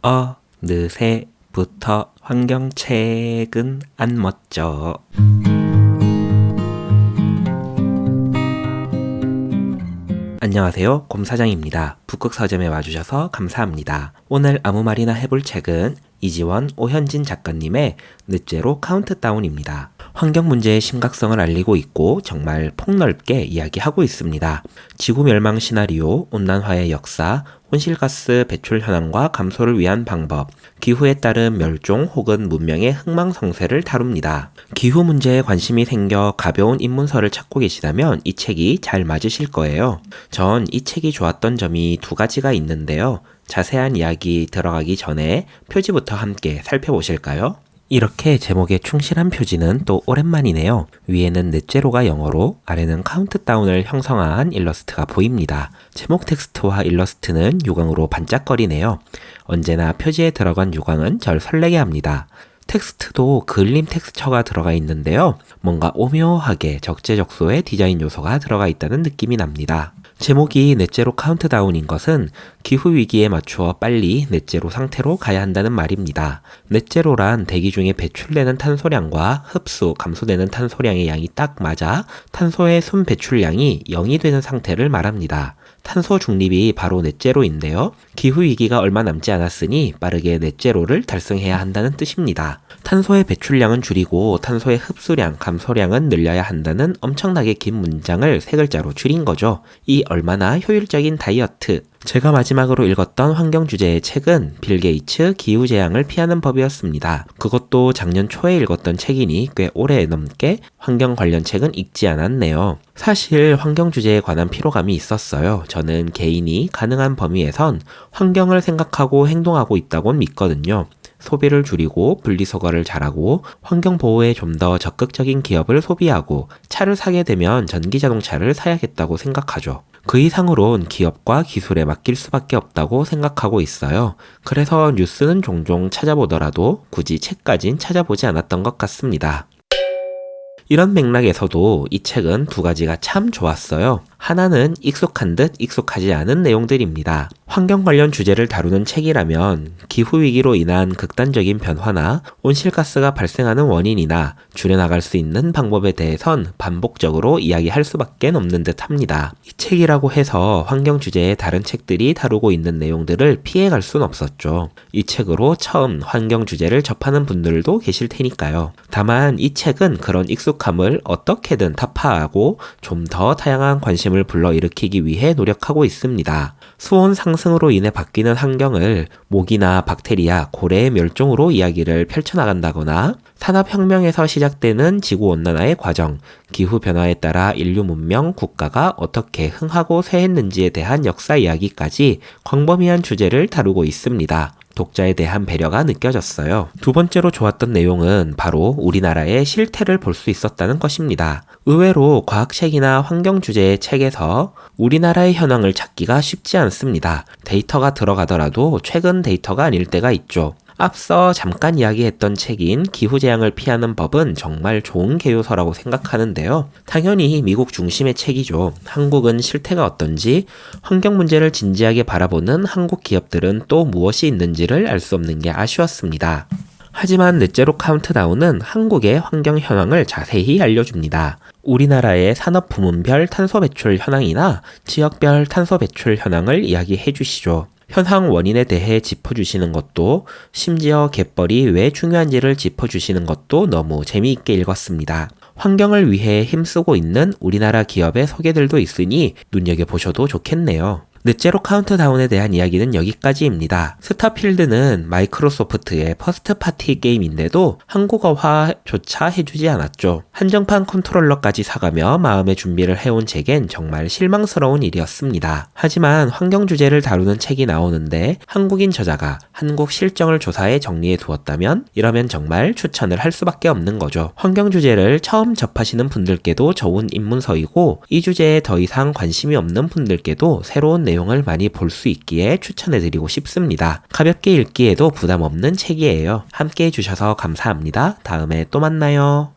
어느새부터 환경책은 안 멋져. 안녕하세요, 곰사장입니다. 북극 서점에 와주셔서 감사합니다. 오늘 아무 말이나 해볼 책은 이지원, 오현진 작가님의 넷제로 카운트다운입니다. 환경 문제의 심각성을 알리고 있고 정말 폭넓게 이야기하고 있습니다. 지구 멸망 시나리오, 온난화의 역사, 온실가스 배출 현황과 감소를 위한 방법, 기후에 따른 멸종 혹은 문명의 흥망성쇠를 다룹니다. 기후 문제에 관심이 생겨 가벼운 입문서를 찾고 계시다면 이 책이 잘 맞으실 거예요. 전 이 책이 좋았던 점이 두 가지가 있는데요. 자세한 이야기 들어가기 전에 표지부터 함께 살펴보실까요? 이렇게 제목에 충실한 표지는 또 오랜만이네요. 위에는 넷제로가 영어로, 아래는 카운트다운을 형성한 일러스트가 보입니다. 제목 텍스트와 일러스트는 유광으로 반짝거리네요. 언제나 표지에 들어간 유광은 절 설레게 합니다. 텍스트도 그을림 텍스처가 들어가 있는데요. 뭔가 오묘하게 적재적소의 디자인 요소가 들어가 있다는 느낌이 납니다. 제목이 넷제로 카운트다운인 것은 기후위기에 맞추어 빨리 넷제로 상태로 가야 한다는 말입니다. 넷제로란 대기 중에 배출되는 탄소량과 흡수, 감소되는 탄소량의 양이 딱 맞아 탄소의 순 배출량이 0이 되는 상태를 말합니다. 탄소 중립이 바로 넷제로인데요. 기후위기가 얼마 남지 않았으니 빠르게 넷제로를 달성해야 한다는 뜻입니다. 탄소의 배출량은 줄이고 탄소의 흡수량, 감소량은 늘려야 한다는 엄청나게 긴 문장을 세 글자로 줄인 거죠. 이 얼마나 효율적인 다이어트. 제가 마지막으로 읽었던 환경 주제의 책은 빌 게이츠 기후재앙을 피하는 법이었습니다. 그것도 작년 초에 읽었던 책이니 꽤 오래 넘게 환경 관련 책은 읽지 않았네요. 사실 환경 주제에 관한 피로감이 있었어요. 저는 개인이 가능한 범위에선 환경을 생각하고 행동하고 있다고 믿거든요. 소비를 줄이고 분리수거를 잘하고 환경보호에 좀 더 적극적인 기업을 소비하고 차를 사게 되면 전기자동차를 사야겠다고 생각하죠. 그 이상으론 기업과 기술에 맡길 수밖에 없다고 생각하고 있어요. 그래서 뉴스는 종종 찾아보더라도 굳이 책까진 찾아보지 않았던 것 같습니다. 이런 맥락에서도 이 책은 두 가지가 참 좋았어요. 하나는 익숙한 듯 익숙하지 않은 내용들입니다. 환경 관련 주제를 다루는 책이라면 기후위기로 인한 극단적인 변화나 온실가스가 발생하는 원인이나 줄여나갈 수 있는 방법에 대해선 반복적으로 이야기할 수밖에 없는 듯 합니다. 이 책이라고 해서 환경 주제의 다른 책들이 다루고 있는 내용들을 피해갈 순 없었죠. 이 책으로 처음 환경 주제를 접하는 분들도 계실 테니까요. 다만 이 책은 그런 익숙함을 어떻게든 타파하고 좀 더 다양한 관심을 불러일으키기 위해 노력하고 있습니다. 수온 상승으로 인해 바뀌는 환경을 모기나 박테리아, 고래의 멸종으로 이야기를 펼쳐나간다거나 산업혁명에서 시작되는 지구온난화의 과정, 기후변화에 따라 인류 문명, 국가가 어떻게 흥하고 쇠했는지에 대한 역사 이야기까지 광범위한 주제를 다루고 있습니다. 독자에 대한 배려가 느껴졌어요. 두 번째로 좋았던 내용은 바로 우리나라의 실태를 볼 수 있었다는 것입니다. 의외로 과학책이나 환경 주제의 책에서 우리나라의 현황을 찾기가 쉽지 않습니다. 데이터가 들어가더라도 최근 데이터가 아닐 때가 있죠. 앞서 잠깐 이야기했던 책인 기후재앙을 피하는 법은 정말 좋은 개요서라고 생각하는데요. 당연히 미국 중심의 책이죠. 한국은 실태가 어떤지, 환경 문제를 진지하게 바라보는 한국 기업들은 또 무엇이 있는지를 알 수 없는 게 아쉬웠습니다. 하지만 넷제로 카운트다운은 한국의 환경 현황을 자세히 알려줍니다. 우리나라의 산업 부문별 탄소 배출 현황이나 지역별 탄소 배출 현황을 이야기해 주시죠. 현황 원인에 대해 짚어주시는 것도, 심지어 갯벌이 왜 중요한지를 짚어주시는 것도 너무 재미있게 읽었습니다. 환경을 위해 힘쓰고 있는 우리나라 기업의 소개들도 있으니 눈여겨보셔도 좋겠네요. 넷제로 카운트다운에 대한 이야기는 여기까지입니다. 스타필드는 마이크로소프트의 퍼스트 파티 게임인데도 한국어화조차 해주지 않았죠. 한정판 컨트롤러까지 사가며 마음의 준비를 해온 제겐 정말 실망스러운 일이었습니다. 하지만 환경 주제를 다루는 책이 나오는데 한국인 저자가 한국 실정을 조사해 정리해 두었다면 이러면 정말 추천을 할 수밖에 없는 거죠. 환경 주제를 처음 접하시는 분들께도 좋은 입문서이고 이 주제에 더 이상 관심이 없는 분들께도 새로운 내용을 많이 볼 수 있기에 추천해드리고 싶습니다. 가볍게 읽기에도 부담 없는 책이에요. 함께 해주셔서 감사합니다. 다음에 또 만나요.